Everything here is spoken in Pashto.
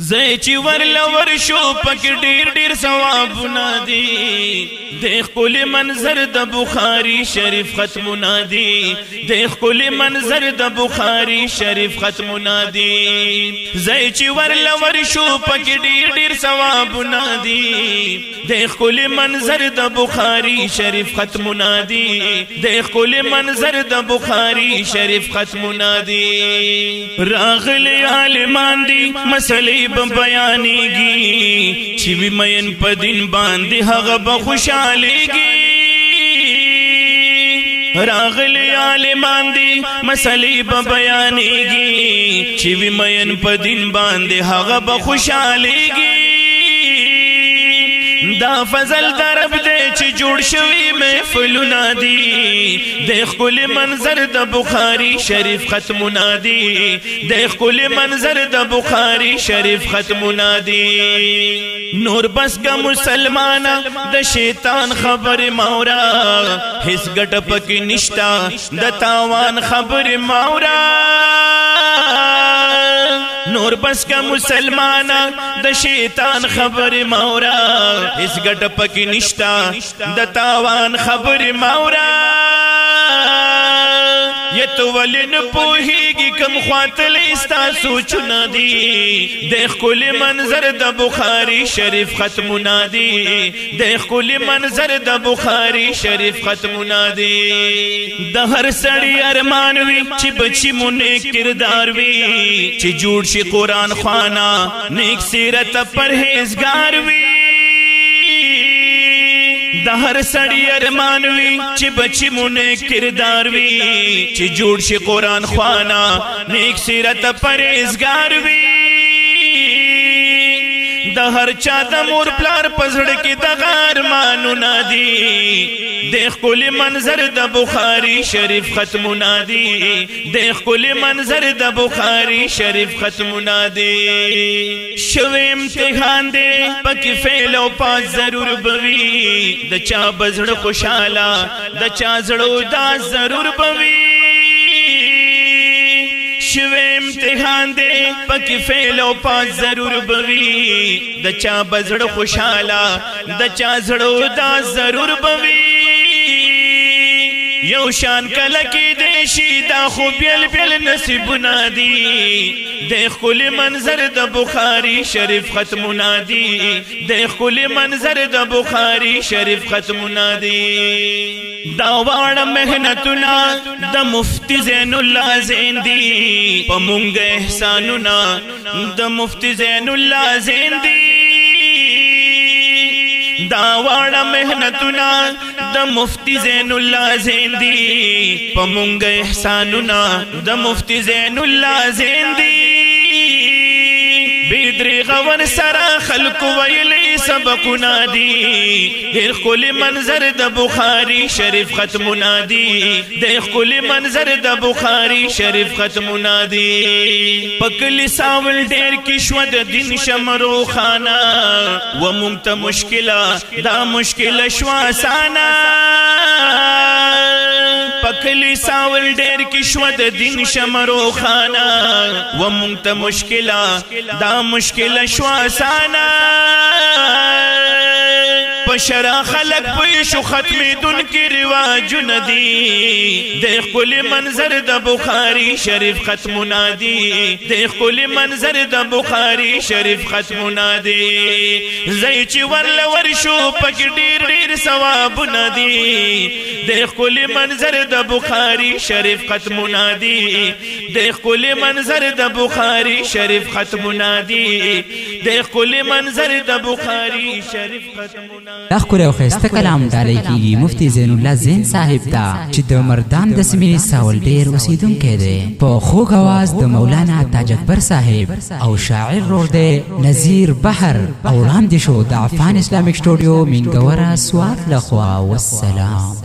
زای چې ورلور شو پک ډیر ډیر ثوابونه دي د خپل منظر د بخاری شریف ختمونه دي د خپل منظر د بخاری شریف ختمونه دي زای چې ورلور شو پک ډیر ډیر ثوابونه دي د خپل منظر د بخاری شریف ختمونه دي د خپل منظر د بخاری شریف ختمونه دي راغلي عالمان دي مسلې بیانېږي چې وي مین په دین باندې هغه به خوشحالېږي راغلي عالمان دي مسلې به بیانېږي چې وي مین په دین باندې هغه به خوشحالېږي دا فضل درب دے چې جوړ شوی محفلونه دي د خپل منظر د بخاری شریف ختمونه دي د خپل منظر د بخاری شریف ختمونه دي نور بس کا مسلمانا د شیطان خبر مورا هیڅ ګټ پکې نشتا د تاوان خبر مورا نور بس کا مسلمانا د شیطان خبر مورا اس گٹ پکی نشتا د تاوان خبر مورا یہ تو ولن پوہیگی کم خواتل استا سوچنا دی دیکھ کل منظر د بخاری شریف ختمنا دی دیکھ کل منظر د بخاری شریف ختمنا دی د ہر سڑی ارمان وی چی بچی مو نیک کردار وی چی جوڑ شی قرآن خوانا نیک سیرت پرہیزگار وی د هر سړی ارمان وی چې بچی مو نیک کردار وی چې جوړ شي قرآن خوانا نیک سیرت پرهیزګار وی د هر چا د مور پلار پزړه کې د ارمانونه دي د خپل منظر د بخاری شریف ختمونه دي د خپل منظر د بخاری شریف ختمونه دي شوی امتحان دی پکې فعل او پاس ضرور بوي د چا بزړه خوشاله د چا زړه دا ضرور بوي شوی امتحان دی پکې فعل او پاس ضرور بوي د چا بزړه خوشاله د چا زړه دا ضرور بوي یو شان کله کې دی شي دا خو بیل بیل نصیبونه دي د خپل منظر د بخاری شریف ختمونه دي د خپل منظر د بخاری شریف ختمونه دي دا واړه مهنتونه د مفتی زین الله زین دي په مونږ احسانونه د مفتی زین الله زین دي دا واړه مهنتونه د مفتی زین الله زین دي په مونږ احسانونه د مفتی زین الله زین دي بیدری غور سرا خلق ویلی سبقنا دی دیر خل منظر د بخاری شریف ختمنا دی دیر خل منظر د بخاری شریف ختمنا دی پکلی ساول دیر کشود دین شمرو خانا و ممت مشکلا دا مشکل شواسانا پکلی ساول ډیر کې شو د دین شمرو خانا و مونږ ته مشکله دا مشکله شو اسانه پشرا خلق پوی شو ختمی دن کی رواجونه دي د خپل منظر د بخاری شریف ختمونه دي د خپل منظر د بخاری شریف ختمونه دي زای چې ورلور شو پک ډیر ډیر ثوابونه دي د خپل منظر د بخاری شریف ختمونه دي د خپل منظر د بخاری شریف ختمونه دي د خپل منظر د بخاری شریف ختمونه دا خوري او خسته کلام ډالۍ کیږي مفتی زین الله زین صاحب ته چې د مردان د سیمې ساول ډیر اوسیدونکی دی په خوږ اواز د مولانا تاج اکبر صاحب او شاعر رور دی نذیر بحر او وړاندې شو د عفان اسلامیک سټوډیو مینګوره سوات لخوا والسلام.